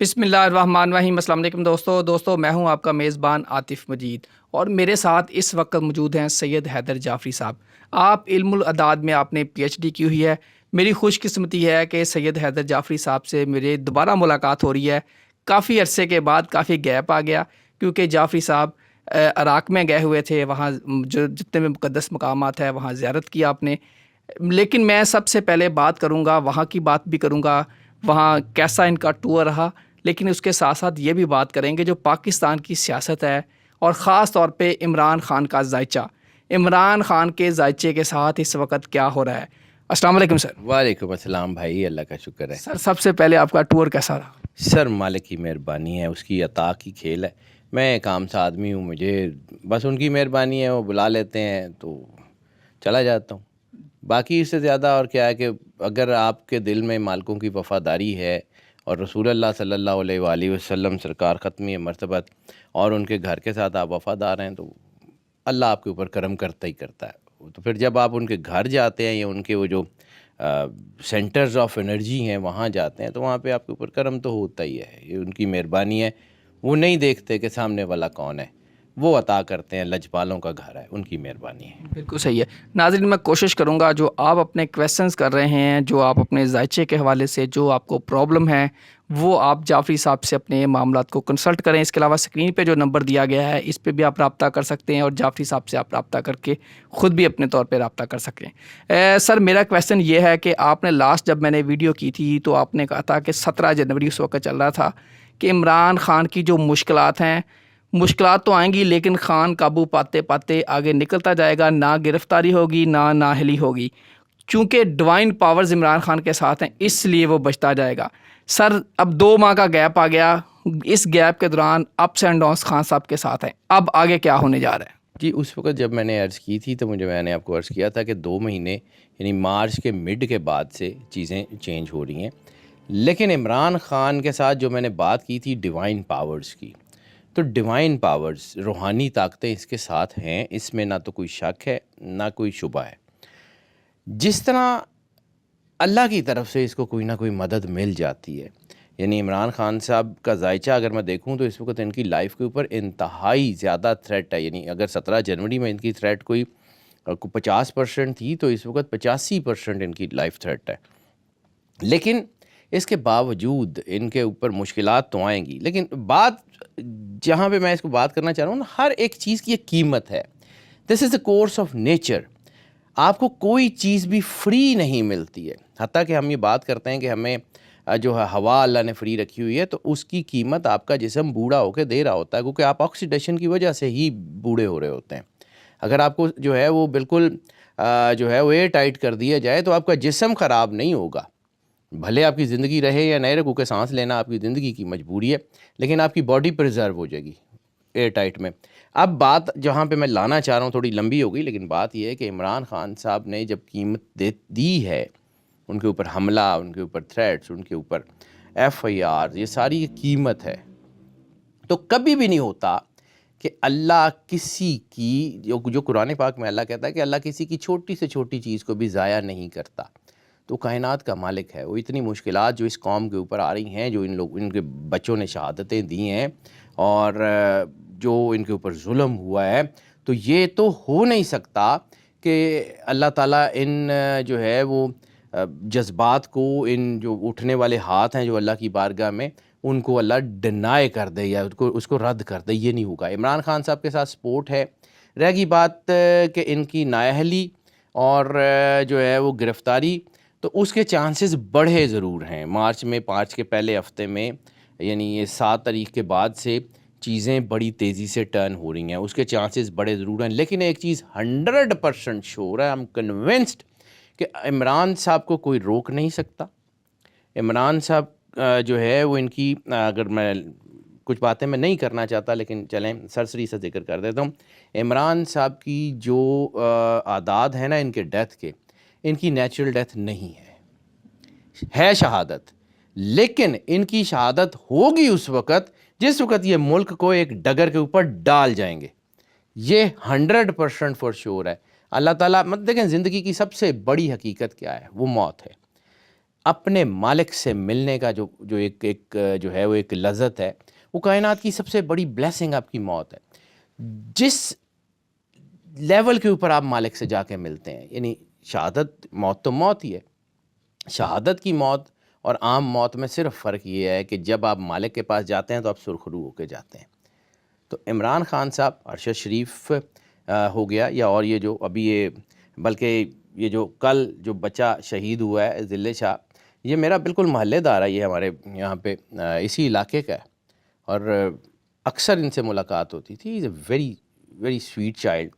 بسم اللہ الرحمن الرحیم۔ السلام علیکم دوستو میں ہوں آپ کا میزبان عاطف مجید، اور میرے ساتھ اس وقت موجود ہیں سید حیدر جعفری صاحب۔ آپ علم الاعداد میں آپ نے پی ایچ ڈی کی ہوئی ہے۔ میری خوش قسمتی ہے کہ سید حیدر جعفری صاحب سے میرے دوبارہ ملاقات ہو رہی ہے۔ کافی عرصے کے بعد کافی گیپ آ گیا، کیونکہ جعفری صاحب عراق میں گئے ہوئے تھے، وہاں جو جتنے بھی مقدس مقامات ہیں وہاں زیارت کی آپ نے۔ لیکن میں سب سے پہلے بات کروں گا، وہاں کی بات بھی کروں گا، وہاں کیسا ان کا ٹور رہا، لیکن اس کے ساتھ ساتھ یہ بھی بات کریں گے جو پاکستان کی سیاست ہے، اور خاص طور پہ عمران خان کا ذائچہ، عمران خان کے ذائچے کے ساتھ اس وقت کیا ہو رہا ہے۔ السلام علیکم سر۔ وعلیکم السلام بھائی، اللہ کا شکر ہے سر سب سے پہلے آپ کا ٹور کیسا رہا؟ سر، مالک کی مہربانی ہے، اس کی عطا کی کھیل ہے۔ میں ایک عام سا آدمی ہوں، مجھے بس ان کی مہربانی ہے، وہ بلا لیتے ہیں تو چلا جاتا ہوں۔ باقی اس سے زیادہ اور کیا ہے کہ اگر آپ کے دل میں مالکوں کی وفاداری ہے اور رسول اللہ صلی اللہ علیہ وآلہ وسلم سرکار ختمی مرتبت اور ان کے گھر کے ساتھ آپ وفادار ہیں تو اللہ آپ کے اوپر کرم کرتا ہی کرتا ہے۔ تو پھر جب آپ ان کے گھر جاتے ہیں یا ان کے وہ جو سینٹرز آف انرجی ہیں وہاں جاتے ہیں تو وہاں پہ آپ کے اوپر کرم تو ہوتا ہی ہے، یہ ان کی مہربانی ہے۔ وہ نہیں دیکھتے کہ سامنے والا کون ہے، وہ عطا کرتے ہیں، لجپالوں کا گھر ہے، ان کی مہربانی ہے۔ بالکل صحیح ہے۔ ناظرین، میں کوشش کروں گا جو آپ اپنے کویسچنز کر رہے ہیں، جو آپ اپنے ذائچے کے حوالے سے جو آپ کو پرابلم ہے، وہ آپ جعفری صاحب سے اپنے معاملات کو کنسلٹ کریں۔ اس کے علاوہ اسکرین پہ جو نمبر دیا گیا ہے اس پہ بھی آپ رابطہ کر سکتے ہیں، اور جعفری صاحب سے آپ رابطہ کر کے خود بھی اپنے طور پہ رابطہ کر سکیں۔ سر، میرا کویسچن یہ ہے کہ آپ نے لاسٹ جب میں نے ویڈیو کی تھی تو آپ نے کہا تھا کہ 17 جنوری اس وقت چل رہا تھا کہ عمران خان کی جو مشکلات ہیں، مشکلات تو آئیں گی لیکن خان قابو پاتے پاتے آگے نکلتا جائے گا، نہ گرفتاری ہوگی نہ نااہلی ہوگی، چونکہ ڈوائن پاورز عمران خان کے ساتھ ہیں اس لیے وہ بچتا جائے گا۔ سر، اب 2 ماہ کا گیپ آ گیا، اس گیپ کے دوران اپس اینڈ ڈاؤنس خان صاحب کے ساتھ ہیں، اب آگے کیا ہونے جا رہا ہے؟ جی، اس وقت جب میں نے عرض کی تھی تو میں نے آپ کو عرض کیا تھا کہ 2 مہینے یعنی مارچ کے مڈ کے بعد سے چیزیں چینج ہو رہی ہیں، لیکن عمران خان کے ساتھ جو میں نے بات کی تھی ڈیوائن پاورز کی، تو ڈیوائن پاورز، روحانی طاقتیں اس کے ساتھ ہیں، اس میں نہ تو کوئی شک ہے نہ کوئی شبہ ہے۔ جس طرح اللہ کی طرف سے اس کو کوئی نہ کوئی مدد مل جاتی ہے، یعنی عمران خان صاحب کا ذائچہ اگر میں دیکھوں تو اس وقت ان کی لائف کے اوپر انتہائی زیادہ تھریٹ ہے، یعنی اگر 17 جنوری میں ان کی تھریٹ کوئی 50% تھی تو اس وقت 85% ان کی لائف تھریٹ ہے۔ لیکن اس کے باوجود ان کے اوپر مشکلات تو آئیں گی، لیکن بات جہاں پہ میں اس کو بات کرنا چاہ رہا ہوں نا، ہر ایک چیز کی ایک قیمت ہے۔ دس از اے کورس آف نیچر۔ آپ کو کوئی چیز بھی فری نہیں ملتی ہے، حتیٰ کہ ہم یہ بات کرتے ہیں کہ ہمیں جو ہے ہوا اللہ نے فری رکھی ہوئی ہے، تو اس کی قیمت آپ کا جسم بوڑھا ہو کے دے رہا ہوتا ہے، کیونکہ آپ آکسیڈیشن کی وجہ سے ہی بوڑھے ہو رہے ہوتے ہیں۔ اگر آپ کو جو ہے وہ بالکل جو ہے وہ ایئر ٹائٹ کر دیا جائے تو آپ کا جسم خراب نہیں ہوگا، بھلے آپ کی زندگی رہے یا نہیں رہے، کیونکہ سانس لینا آپ کی زندگی کی مجبوری ہے، لیکن آپ کی باڈی پریزرو ہو جائے گی ایئر ٹائٹ میں۔ اب بات جہاں پہ میں لانا چاہ رہا ہوں تھوڑی لمبی ہو گئی، لیکن بات یہ ہے کہ عمران خان صاحب نے جب قیمت دی ہے، ان کے اوپر حملہ، ان کے اوپر تھریٹس، ان کے اوپر FIR، یہ ساری قیمت ہے، تو کبھی بھی نہیں ہوتا کہ اللہ کسی کی جو قرآن پاک میں اللہ کہتا ہے کہ اللہ کسی کی چھوٹی سے چھوٹی چیز کو بھی ضائع نہیں کرتا، تو کائنات کا مالک ہے۔ وہ اتنی مشکلات جو اس قوم کے اوپر آ رہی ہیں، جو ان کے بچوں نے شہادتیں دی ہیں، اور جو ان کے اوپر ظلم ہوا ہے، تو یہ تو ہو نہیں سکتا کہ اللہ تعالیٰ ان جو ہے وہ جذبات کو، ان جو اٹھنے والے ہاتھ ہیں جو اللہ کی بارگاہ میں، ان کو اللہ ڈینائی کر دے یا اس کو رد کر دے، یہ نہیں ہوگا۔ عمران خان صاحب کے ساتھ سپورٹ ہے۔ رہ گئی بات کہ ان کی نااہلی اور جو ہے وہ گرفتاری، تو اس کے چانسز بڑھے ضرور ہیں۔ مارچ کے پہلے ہفتے میں، یعنی یہ 7 تاریخ کے بعد سے چیزیں بڑی تیزی سے ٹرن ہو رہی ہیں، اس کے چانسز بڑے ضرور ہیں۔ لیکن ایک چیز 100% شور ہے، I'm convinced کہ عمران صاحب کو کوئی روک نہیں سکتا۔ عمران صاحب جو ہے وہ ان کی، اگر میں کچھ باتیں میں نہیں کرنا چاہتا لیکن چلیں سرسری سے ذکر کر دیتا ہوں، عمران صاحب کی جو اعداد ہیں نا ان کے ڈیتھ کے، ان کی نیچرل ڈیتھ نہیں ہے شہادت، لیکن ان کی شہادت ہوگی اس وقت جس وقت یہ ملک کو ایک ڈگر کے اوپر ڈال جائیں گے۔ یہ 100% فور شور ہے۔ اللہ تعالیٰ دیکھیں، زندگی کی سب سے بڑی حقیقت کیا ہے؟ وہ موت ہے۔ اپنے مالک سے ملنے کا جو ایک جو ہے وہ ایک لذت ہے، وہ کائنات کی سب سے بڑی بلیسنگ آپ کی موت ہے. جس لیول کے اوپر آپ مالک سے جا کے ملتے ہیں، یعنی شہادت، موت تو موت ہی ہے. شہادت کی موت اور عام موت میں صرف فرق یہ ہے کہ جب آپ مالک کے پاس جاتے ہیں تو آپ سرخرو ہو کے جاتے ہیں. تو عمران خان صاحب ارشد شریف ہو گیا، یا اور یہ جو ابھی بلکہ یہ جو کل جو بچہ شہید ہوا ہے ذلِ شاہ، یہ میرا بالکل محلے دار ہے، یہ ہمارے یہاں پہ اسی علاقے کا ہے، اور اکثر ان سے ملاقات ہوتی تھی. Is a very very sweet child,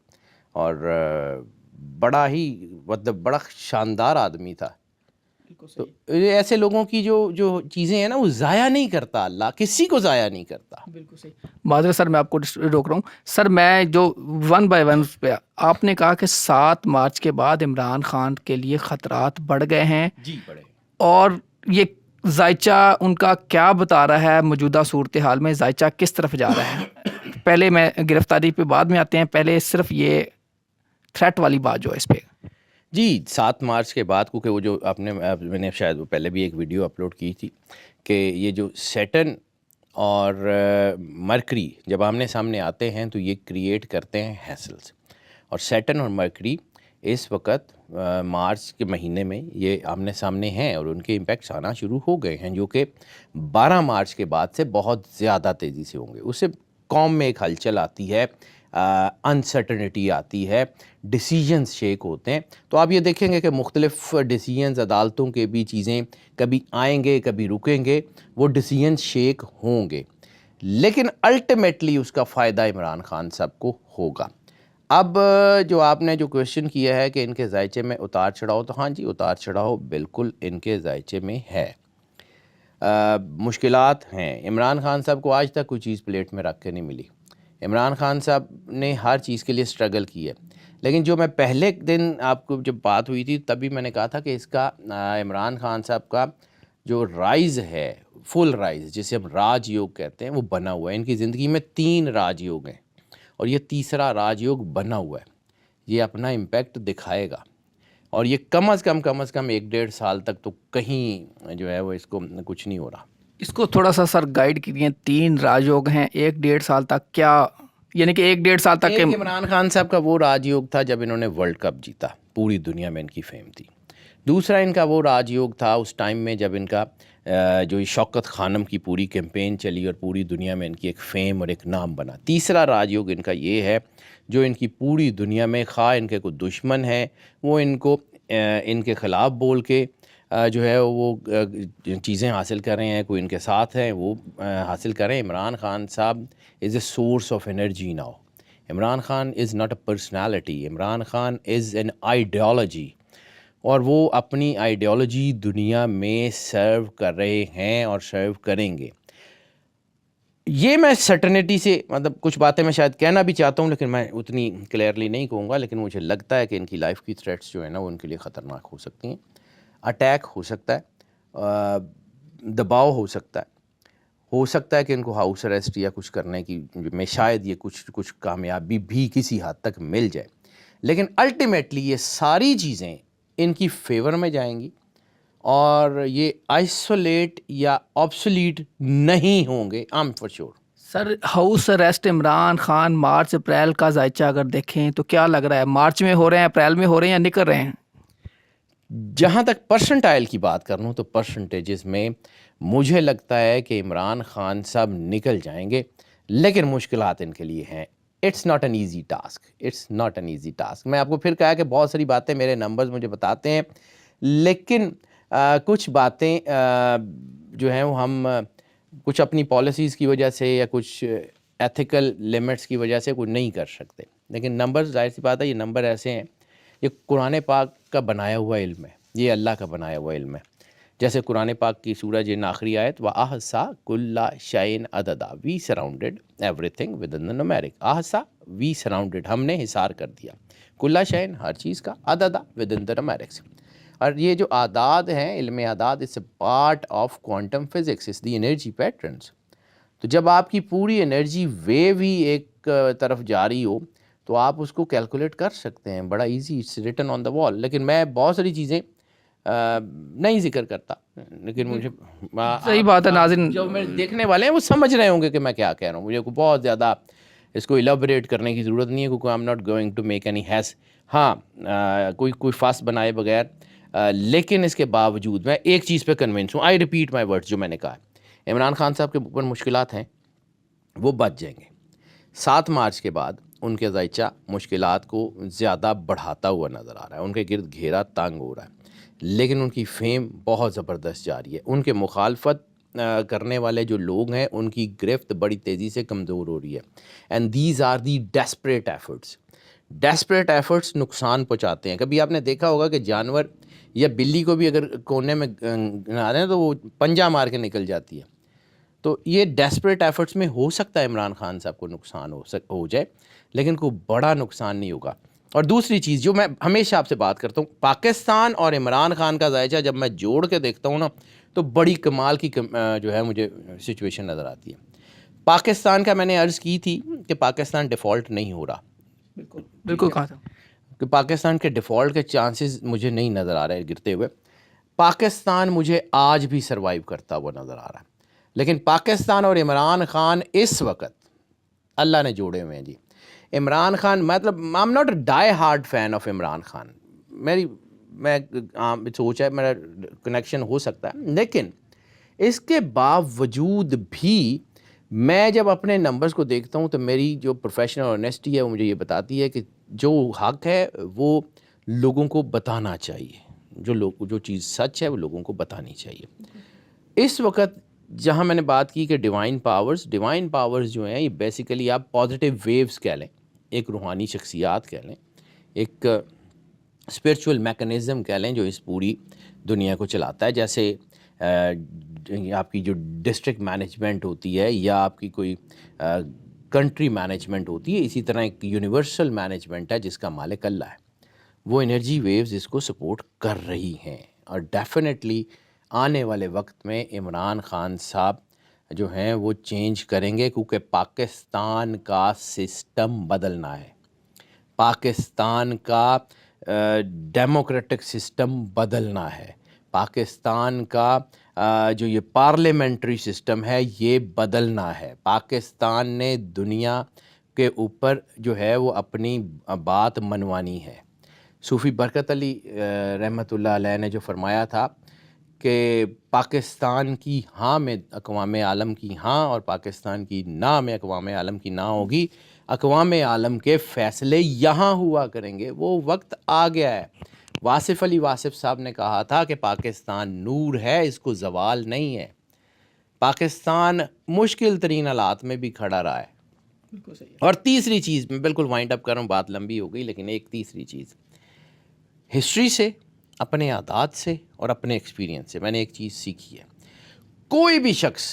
اور بڑا ہی مطلب بڑا شاندار آدمی تھا. تو ایسے لوگوں کی جو چیزیں ہیں نا، وہ ضائع نہیں کرتا اللہ، کسی کو ضائع نہیں کرتا. بالکل صحیح. معذرت سر، میں آپ کو روک رہا ہوں. سر میں جو ون بائی ون پہ آپ نے کہا کہ 7 مارچ کے بعد عمران خان کے لیے خطرات بڑھ گئے ہیں، جی بڑے. اور یہ ذائچہ ان کا کیا بتا رہا ہے موجودہ صورتحال میں؟ ذائچہ کس طرف جا رہا ہے؟ پہلے میں گرفتاری پہ بعد میں آتے ہیں، پہلے صرف یہ تھریٹ والی بات جو ہے اس پہ. جی 7 مارچ کے بعد، کیونکہ وہ جو میں نے شاید وہ پہلے بھی ایک ویڈیو اپلوڈ کی تھی کہ یہ جو سیٹرن اور مرکری جب آمنے سامنے آتے ہیں تو یہ کریٹ کرتے ہیں ہیسلز. اور سیٹرن اور مرکری اس وقت مارچ کے مہینے میں یہ آمنے سامنے ہیں، اور ان کے امپیکٹس آنا شروع ہو گئے ہیں، جو کہ 12 مارچ کے بعد سے بہت زیادہ تیزی سے ہوں گے. اس سے قوم میں ایک ہلچل آتی ہے، انسرٹنٹی آتی ہے، ڈیسیجنز شیک ہوتے ہیں. تو آپ یہ دیکھیں گے کہ مختلف ڈیسیجنز، عدالتوں کے بھی چیزیں کبھی آئیں گے کبھی رکیں گے، وہ ڈیسیجنز شیک ہوں گے، لیکن الٹیمیٹلی اس کا فائدہ عمران خان صاحب کو ہوگا. اب جو آپ نے جو کویشچن کیا ہے کہ ان کے ذائچے میں اتار چڑھاؤ، تو ہاں جی اتار چڑھاؤ بالکل ان کے ذائچے میں ہے. مشکلات ہیں. عمران خان صاحب کو آج تک کوئی چیز پلیٹ میں رکھ کے نہیں ملی. عمران خان صاحب نے ہر چیز کے لیے سٹرگل کی ہے، لیکن جو میں پہلے دن آپ کو جب بات ہوئی تھی تبھی میں نے کہا تھا کہ اس کا عمران خان صاحب کا جو رائز ہے، فل رائز جسے ہم راج یوگ کہتے ہیں، وہ بنا ہوا ہے. ان کی زندگی میں 3 راج یوگ ہیں، اور یہ تیسرا راج یوگ بنا ہوا ہے. یہ اپنا امپیکٹ دکھائے گا، اور یہ کم از کم 1-1.5 سال تک تو کہیں جو ہے وہ اس کو کچھ نہیں ہو رہا. اس کو تھوڑا سا سر گائیڈ کیجیے. 3 راجیوگ ہیں 1-1.5 سال تک، کیا یعنی کہ 1-1.5 سال تک ایک عمران خان صاحب کا وہ راج یوگ تھا جب انہوں نے ورلڈ کپ جیتا، پوری دنیا میں ان کی فیم تھی. دوسرا ان کا وہ راج یوگ تھا اس ٹائم میں جب ان کا جو شوکت خانم کی پوری کیمپین چلی اور پوری دنیا میں ان کی ایک فیم اور ایک نام بنا. تیسرا راج یوگ ان کا یہ ہے جو ان کی پوری دنیا میں، خواہ ان کے کوئی دشمن ہے وہ ان کو ان کے خلاف بول کے جو ہے وہ چیزیں حاصل کر رہے ہیں، کوئی ان کے ساتھ ہیں وہ حاصل کریں. عمران خان صاحب is a source of energy now. Imran Khan is not a personality, Imran Khan is an ideology, اور وہ اپنی آئیڈیالوجی دنیا میں سرو کر رہے ہیں اور سرو کریں گے. یہ میں سرٹنٹی سے مطلب کچھ باتیں میں شاید کہنا بھی چاہتا ہوں، لیکن میں اتنی کلیئرلی نہیں کہوں گا، لیکن مجھے لگتا ہے کہ ان کی لائف کی تھریٹس جو ہیں نا وہ ان کے لیے خطرناک ہو سکتی ہیں. اٹیک ہو سکتا ہے، دباؤ ہو سکتا ہے کہ ان کو ہاؤس اریسٹ یا کچھ کرنے کی میں شاید یہ کچھ کامیابی بھی کسی حد تک مل جائے، لیکن الٹیمیٹلی یہ ساری چیزیں ان کی فیور میں جائیں گی، اور یہ آئسولیٹ یا آبسولیٹ نہیں ہوں گے. For sure. Sir house arrest Imran Khan March April کا ذائچہ اگر دیکھیں تو کیا لگ رہا ہے؟ مارچ میں ہو رہے ہیں، اپریل میں ہو رہے ہیں، یا نکل رہے ہیں؟ جہاں تک پرسنٹائل کی بات کروں تو پرسنٹیجز میں مجھے لگتا ہے کہ عمران خان صاحب نکل جائیں گے، لیکن مشکلات ان کے لیے ہیں. It's not an easy task. میں آپ کو پھر کہا کہ بہت ساری باتیں میرے نمبرز مجھے بتاتے ہیں، لیکن کچھ باتیں جو ہیں وہ ہم کچھ اپنی پالیسیز کی وجہ سے یا کچھ ایتھیکل لیمٹس کی وجہ سے کچھ نہیں کر سکتے. لیکن نمبرز ظاہر سی بات ہے، یہ نمبر ایسے ہیں، یہ قرآن پاک کا بنایا ہوا علم ہے، یہ اللہ کا بنایا ہوا علم ہے. جیسے قرآن پاک کی سورہ جن آخری آیت وَأَحْصَىٰ كُلَّ شَيْءٍ عَدَدًا، we surrounded everything with in numeric. احصا وی سراؤنڈیڈ، ہم نے حصار کر دیا، کُلَّ شَيْءٍ ہر چیز کا، عددا ود ان نومیرکس. اور یہ جو اعداد ہیں، علم اعداد، is a part of quantum physics, is the energy patterns. تو جب آپ کی پوری انرجی ویو ہی ایک طرف جاری ہو تو آپ اس کو کیلکولیٹ کر سکتے ہیں، بڑا ایزی، اٹس ریٹن آن دا وال. لیکن میں بہت ساری چیزیں نہیں ذکر کرتا، لیکن مجھے صحیح بات ہے ناظرین، جو میرے دیکھنے والے ہیں وہ سمجھ رہے ہوں گے کہ میں کیا کہہ رہا ہوں. مجھے بہت زیادہ اس کو الیبوریٹ کرنے کی ضرورت نہیں ہے، کیونکہ I am not going to make any ہیس. ہاں کوئی فاس بنائے بغیر، لیکن اس کے باوجود میں ایک چیز پہ کنونس ہوں. آئی ریپیٹ مائی ورڈس جو میں نے کہا. عمران خان صاحب کے اوپر مشکلات ہیں، وہ بچ جائیں گے. 7 مارچ کے بعد ان کے ذائچہ مشکلات کو زیادہ بڑھاتا ہوا نظر آ رہا ہے، ان کے گرد گھیرا تنگ ہو رہا ہے، لیکن ان کی فیم بہت زبردست جاری ہے. ان کے مخالفت کرنے والے جو لوگ ہیں ان کی گرفت بڑی تیزی سے کمزور ہو رہی ہے. And these are the desperate efforts. Desperate efforts نقصان پہنچاتے ہیں. کبھی آپ نے دیکھا ہوگا کہ جانور یا بلی کو بھی اگر کونے میں گنا رہے ہیں تو وہ پنجہ مار کے نکل جاتی ہے. تو یہ ڈیسپریٹ ایفرٹس میں ہو سکتا ہے عمران خان صاحب کو نقصان ہو جائے، لیکن کوئی بڑا نقصان نہیں ہوگا. اور دوسری چیز جو میں ہمیشہ آپ سے بات کرتا ہوں، پاکستان اور عمران خان کا ذائچہ جب میں جوڑ کے دیکھتا ہوں نا تو بڑی کمال کی جو ہے مجھے سچویشن نظر آتی ہے. پاکستان کا میں نے عرض کی تھی کہ پاکستان ڈیفالٹ نہیں ہو رہا. بالکل کہا تھا کہ پاکستان کے ڈیفالٹ کے چانسز مجھے نہیں نظر آ رہے گرتے ہوئے. پاکستان مجھے آج بھی سروائیو کرتا ہوا نظر آ رہا ہے. لیکن پاکستان اور عمران خان اس وقت اللہ نے جوڑے ہوئے ہیں جی. عمران خان مطلب آئی am not a dye hard fan of Imran Khan. میں سوچا ہے میرا کنیکشن ہو سکتا ہے، لیکن اس کے باوجود بھی میں جب اپنے نمبرز کو دیکھتا ہوں تو میری جو پروفیشنل آنیسٹی ہے وہ مجھے یہ بتاتی ہے کہ جو حق ہے وہ لوگوں کو بتانا چاہیے. جو چیز سچ ہے وہ لوگوں کو بتانی چاہیے. اس وقت جہاں میں نے بات کی کہ ڈیوائن پاورز جو ہیں یہ بیسیکلی آپ پازیٹیو ویوز کہہ لیں، ایک روحانی شخصیات کہہ لیں، ایک اسپرچول میکنزم کہہ لیں جو اس پوری دنیا کو چلاتا ہے. جیسے آپ کی جو ڈسٹرکٹ مینجمنٹ ہوتی ہے یا آپ کی کوئی کنٹری مینجمنٹ ہوتی ہے، اسی طرح ایک یونیورسل مینجمنٹ ہے جس کا مالک اللہ ہے. وہ انرجی ویوز اس کو سپورٹ کر رہی ہیں، اور ڈیفینیٹلی آنے والے وقت میں عمران خان صاحب جو ہیں وہ چینج کریں گے، کیونکہ پاکستان کا سسٹم بدلنا ہے. پاکستان کا ڈیموکریٹک سسٹم بدلنا ہے. پاکستان کا جو یہ پارلیمنٹری سسٹم ہے یہ بدلنا ہے. پاکستان نے دنیا کے اوپر جو ہے وہ اپنی بات منوانی ہے. صوفی برکت علی رحمۃ اللہ علیہ نے جو فرمایا تھا کہ پاکستان کی ہاں میں اقوام عالم کی ہاں اور پاکستان کی نہ میں اقوام عالم کی نہ ہوگی. اقوام عالم کے فیصلے یہاں ہوا کریں گے. وہ وقت آ گیا ہے. واصف علی واصف صاحب نے کہا تھا کہ پاکستان نور ہے، اس کو زوال نہیں ہے. پاکستان مشکل ترین حالات میں بھی کھڑا رہا ہے. بالکل صحیح. اور تیسری چیز، میں بالکل وائنڈ اپ کر رہا ہوں، بات لمبی ہو گئی، لیکن ایک تیسری چیز، ہسٹری سے، اپنے عادات سے اور اپنے ایکسپیرینس سے میں نے ایک چیز سیکھی ہے. کوئی بھی شخص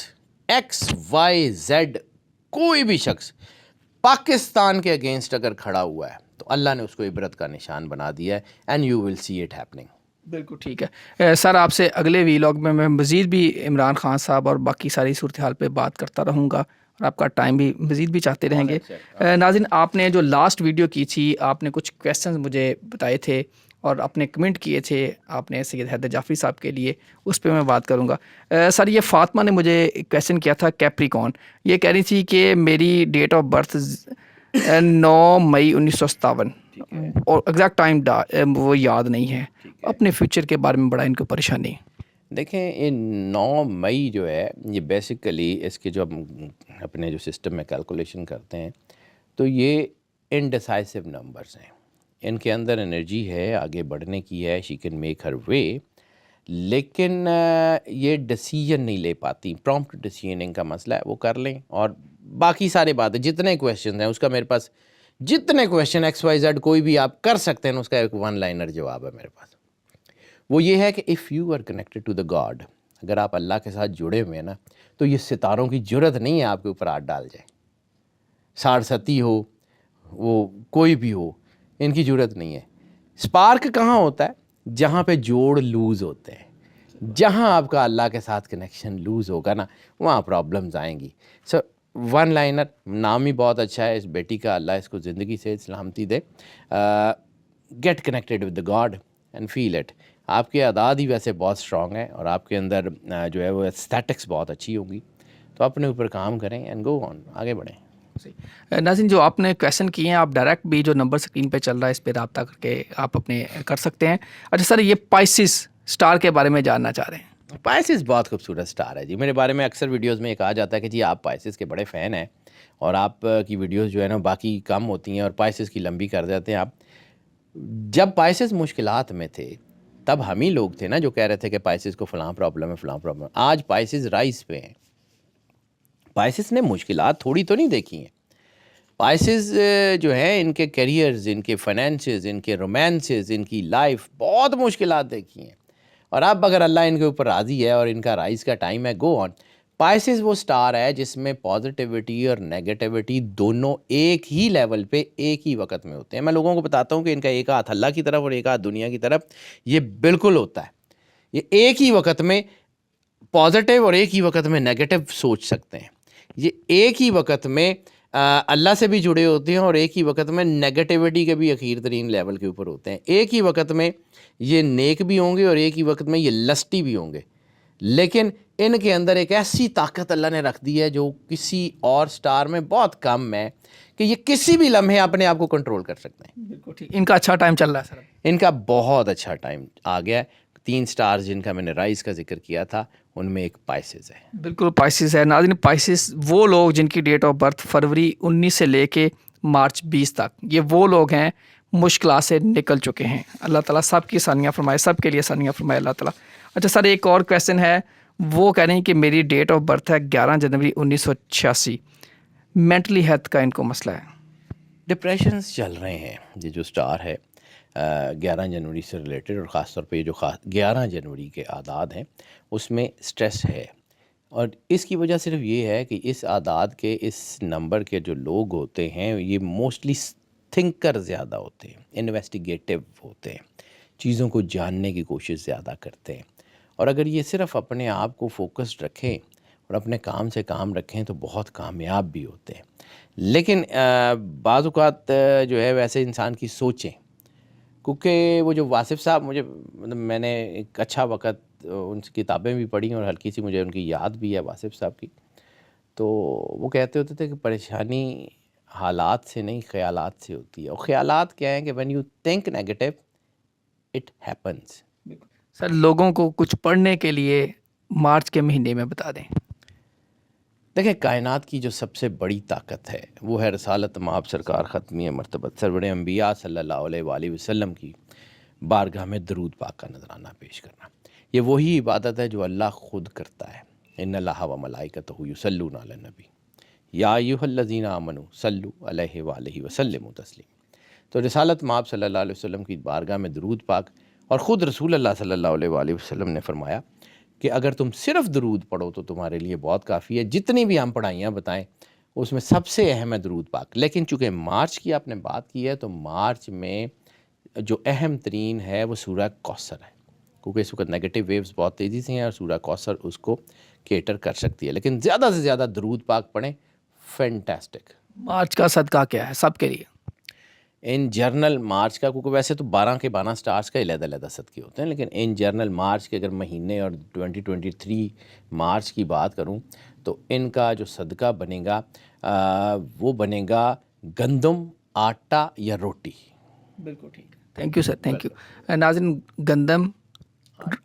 XYZ کوئی بھی شخص پاکستان کے اگینسٹ اگر کھڑا ہوا ہے تو اللہ نے اس کو عبرت کا نشان بنا دیا ہے. And you will see it happening. بالکل ٹھیک ہے سر. آپ سے اگلے ویلاگ میں مزید بھی عمران خان صاحب اور باقی ساری صورتحال پہ بات کرتا رہوں گا، اور آپ کا ٹائم بھی مزید بھی چاہتے رہیں گے. ناظرین، آپ نے جو لاسٹ ویڈیو کی تھی آپ نے کچھ کویسچنز مجھے بتائے تھے اور اپنے کمنٹ کیے تھے آپ نے سید حیدر جعفری صاحب کے لیے، اس پہ میں بات کروں گا. سر یہ فاطمہ نے مجھے کویسچن کیا تھا کیپریکون. یہ کہہ رہی تھی کہ میری ڈیٹ آف برتھ 9 مئی 1957 اور ایگزیکٹ ٹائم وہ یاد نہیں ہے. اپنے فیوچر کے بارے میں بڑا ان کو پریشانی. دیکھیں یہ 9 مئی جو ہے یہ بیسیکلی اس کے جو ہم اپنے جو سسٹم میں کیلکولیشن کرتے ہیں تو یہ انڈیسائسو نمبرز ہیں. ان کے اندر انرجی ہے آگے بڑھنے کی ہے، شی کین میک ہر وے، لیکن یہ ڈیسیژن نہیں لے پاتی. پرومپٹ ڈیسیژننگ کا مسئلہ ہے، وہ کر لیں. اور باقی سارے باتیں جتنے کویشچن ہیں اس کا میرے پاس جتنے کویشچن XYZ کوئی بھی آپ کر سکتے ہیں اس کا ایک 1 لائنر جواب ہے میرے پاس. وہ یہ ہے کہ if you are connected to the God, اگر آپ اللہ کے ساتھ جڑے ہوئے ہیں نا تو یہ ستاروں کی جرت نہیں ہے آپ کے اوپر ہاتھ ڈال جائیں. 67 ہو وہ کوئی بھی ہو، ان کی جرت نہیں ہے. اسپارک کہاں ہوتا ہے؟ جہاں پہ جوڑ لوز ہوتے ہیں. جہاں آپ کا اللہ کے ساتھ کنیکشن لوز ہوگا نا وہاں پرابلمز آئیں گی. 1 لائنر، نام ہی بہت اچھا ہے اس بیٹی کا، اللہ اس کو زندگی سے سلامتی دے. Get connected with the God and feel it. آپ کے اعداد ہی ویسے بہت اسٹرانگ ہیں اور آپ کے اندر جو ہے وہ ایستھیٹکس بہت اچھی ہوگی، تو اپنے اوپر کام کریں اینڈ گو آن، آگے بڑھیں۔ ناظرین جو آپ نے کویشچن کیے ہیں آپ ڈائریکٹ بھی جو نمبر اسکرین پہ چل رہا ہے اس پہ رابطہ کر کے آپ اپنے کر سکتے ہیں۔ اچھا سر، یہ پائسس اسٹار کے بارے میں جاننا چاہ رہے ہیں۔ پائسس بہت خوبصورت سٹار ہے جی، میرے بارے میں اکثر ویڈیوز میں یہ کہا جاتا ہے کہ جی آپ پائسس کے بڑے فین ہیں اور آپ کی ویڈیوز جو ہے نا باقی کم ہوتی ہیں اور پائسس کی لمبی کر دیتے ہیں آپ۔ جب پائسس مشکلات میں تھے تب ہم ہی لوگ تھے نا جو کہہ رہے تھے کہ پائسس کو فلاں پرابلم ہے فلاں پرابلم ہے۔ آج پائسس رائز پہ ہیں۔ پائسس نے مشکلات تھوڑی تو نہیں دیکھی ہیں۔ پائسز جو ہیں ان کے کیریئرز، ان کے فائنینسز، ان کے رومانسز، ان کی لائف بہت مشکلات دیکھی ہیں، اور اب اگر اللہ ان کے اوپر راضی ہے اور ان کا رائز کا ٹائم ہے، گو آن۔ پائسز وہ سٹار ہے جس میں پازیٹیوٹی اور نیگیٹیوٹی دونوں ایک ہی لیول پہ ایک ہی وقت میں ہوتے ہیں۔ میں لوگوں کو بتاتا ہوں کہ ان کا ایک ہاتھ اللہ کی طرف اور ایک ہاتھ دنیا کی طرف، یہ بالکل ہوتا ہے۔ یہ ایک ہی وقت میں پازیٹیو اور ایک ہی وقت میں نیگیٹو سوچ سکتے ہیں۔ یہ ایک ہی وقت میں اللہ سے بھی جڑے ہوتے ہیں اور ایک ہی وقت میں نیگیٹیوٹی کے بھی اخیر ترین لیول کے اوپر ہوتے ہیں۔ ایک ہی وقت میں یہ نیک بھی ہوں گے اور ایک ہی وقت میں یہ لسٹی بھی ہوں گے، لیکن ان کے اندر ایک ایسی طاقت اللہ نے رکھ دی ہے جو کسی اور سٹار میں بہت کم ہے، کہ یہ کسی بھی لمحے اپنے آپ کو کنٹرول کر سکتے ہیں۔ بالکل ٹھیک، ان کا اچھا ٹائم چل رہا ہے سر۔ ان کا بہت اچھا ٹائم آ گیا ہے۔ 3 سٹارز جن کا میں نے رائز کا ذکر کیا تھا ان میں ایک پائسز ہے۔ بالکل پائسس ہے۔ ناظرین پائسس وہ لوگ جن کی ڈیٹ آف برتھ فروری 19 سے لے کے مارچ 20 تک، یہ وہ لوگ ہیں مشکلات سے نکل چکے ہیں۔ اللہ تعالیٰ سب کی آسانیاں فرمائے، سب کے لیے آسانیاں فرمائے اللہ تعالیٰ۔ اچھا سر، ایک اور کویشچن ہے، وہ کہہ رہے ہیں کہ میری ڈیٹ آف برتھ ہے 11 جنوری 1986، مینٹلی ہیلتھ کا ان کو مسئلہ ہے۔ ڈپریشنز چل رہے ہیں۔ یہ جو سٹار ہے 11 جنوری سے ریلیٹڈ، اور خاص طور پہ یہ جو 11 جنوری کے اعداد ہیں اس میں سٹریس ہے، اور اس کی وجہ صرف یہ ہے کہ اس اعداد کے، اس نمبر کے جو لوگ ہوتے ہیں یہ موسٹلی تھنکر زیادہ ہوتے ہیں، انویسٹیگیٹو ہوتے ہیں، چیزوں کو جاننے کی کوشش زیادہ کرتے ہیں، اور اگر یہ صرف اپنے آپ کو فوکسڈ رکھیں اور اپنے کام سے کام رکھیں تو بہت کامیاب بھی ہوتے ہیں۔ لیکن بعض اوقات جو ہے ویسے انسان کی سوچیں، کیونکہ وہ جو واصف صاحب، مجھے مطلب میں نے ایک اچھا وقت ان کی کتابیں بھی پڑھی اور ہلکی سی مجھے ان کی یاد بھی ہے واصف صاحب کی، تو وہ کہتے ہوتے تھے کہ پریشانی حالات سے نہیں خیالات سے ہوتی ہے، اور خیالات کیا ہیں کہ when you think negative it happens۔ سر لوگوں کو کچھ پڑھنے کے لیے مارچ کے مہینے میں بتا دیں۔ دیکھیں کائنات کی جو سب سے بڑی طاقت ہے وہ ہے رسالت مآب سرکار ختمی مرتبت سرور انبیاء صلی اللہ علیہ وآلہ وسلم کی بارگاہ میں درود پاک کا نذرانہ پیش کرنا۔ یہ وہی عبادت ہے جو اللہ خود کرتا ہے۔ ان اللہ و ملائکتہ یصلون علی النبی یا ایھا الذین آمنوا صلوا علیہ وآلہ وسلموا تسلیما۔ تو رسالت مآب صلی اللہ علیہ وسلم کی بارگاہ میں درود پاک، اور خود رسول اللہ صلی اللہ علیہ وآلہ وسلم نے فرمایا کہ اگر تم صرف درود پڑھو تو تمہارے لیے بہت کافی ہے۔ جتنی بھی ہم پڑھائیاں بتائیں اس میں سب سے اہم ہے درود پاک۔ لیکن چونکہ مارچ کی آپ نے بات کی ہے تو مارچ میں جو اہم ترین ہے وہ سورہ کوثر ہے، کیونکہ اس وقت نیگیٹو ویوز بہت تیزی سے ہیں اور سورہ کوثر اس کو کیٹر کر سکتی ہے۔ لیکن زیادہ سے زیادہ درود پاک پڑھیں، فینٹاسٹک۔ مارچ کا صدقہ کیا ہے سب کے لیے؟ ان جرنل مارچ کا، کیونکہ ویسے تو 12 کے 12 سٹارز کا علیحدہ علیحدہ صدقے ہوتے ہیں، لیکن ان جرنل مارچ کے اگر مہینے اور 2023 مارچ کی بات کروں تو ان کا جو صدقہ بنے گا وہ بنے گا گندم، آٹا یا روٹی۔ بالکل ٹھیک، thank you sir, thank you. ناظرین گندم،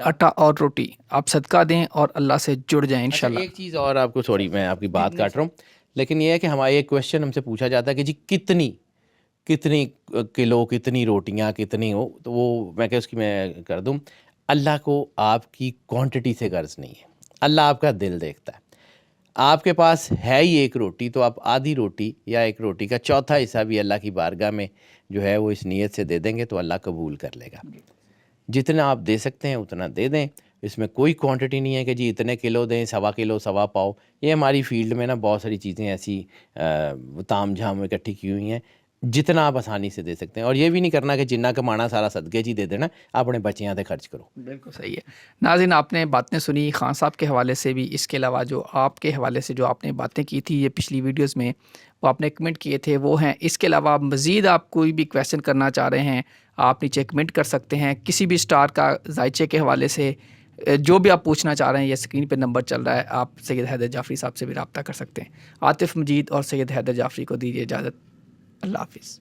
آٹا اور روٹی آپ صدقہ دیں اور اللہ سے جڑ جائیں انشاءاللہ۔ ایک چیز اور آپ کو، سوری میں آپ کی بات کاٹ رہا ہوں، لیکن یہ ہے کہ ہمارا ایک کویشچن ہم سے پوچھا جاتا ہے کہ جی کتنی کلو، کتنی روٹیاں، کتنی ہو، تو وہ میں کہ اس کی میں کر دوں، اللہ کو آپ کی کوانٹٹی سے غرض نہیں ہے، اللہ آپ کا دل دیکھتا ہے۔ آپ کے پاس ہے ہی ایک روٹی تو آپ آدھی روٹی یا ایک روٹی کا چوتھا حصہ بھی اللہ کی بارگاہ میں جو ہے وہ اس نیت سے دے دیں گے تو اللہ قبول کر لے گا۔ جتنا آپ دے سکتے ہیں اتنا دے دیں، اس میں کوئی کوانٹٹی نہیں ہے کہ جی اتنے کلو دیں، 1.25 کلو، 1.25 پاؤ۔ یہ ہماری فیلڈ میں نا بہت ساری چیزیں ایسی تام جھام اکٹھی کی ہوئی ہیں، جتنا آپ آسانی سے دے سکتے ہیں، اور یہ بھی نہیں کرنا کہ جنہ کمانا سارا صدقے جی دے دینا، اپنے بچیاں تے خرچ کرو۔ بالکل صحیح ہے۔ ناظرین آپ نے باتیں سنی خان صاحب کے حوالے سے بھی، اس کے علاوہ جو آپ کے حوالے سے جو آپ نے باتیں کی تھی یہ پچھلی ویڈیوز میں وہ آپ نے کمنٹ کیے تھے وہ ہیں۔ اس کے علاوہ مزید آپ کوئی بھی کویشچن کرنا چاہ رہے ہیں، آپ نیچے کمنٹ کر سکتے ہیں. کسی بھی اسٹار کا ذائچے کے حوالے سے جو بھی آپ پوچھنا چاہ رہے ہیں، یہ اسکرین پہ نمبر چل رہا ہے، آپ سید حیدر جعفری صاحب سے بھی رابطہ کر سکتے ہیں. عاطف مجید اور سید حیدر جعفری کو دیجیے اجازت. اللہ حافظ.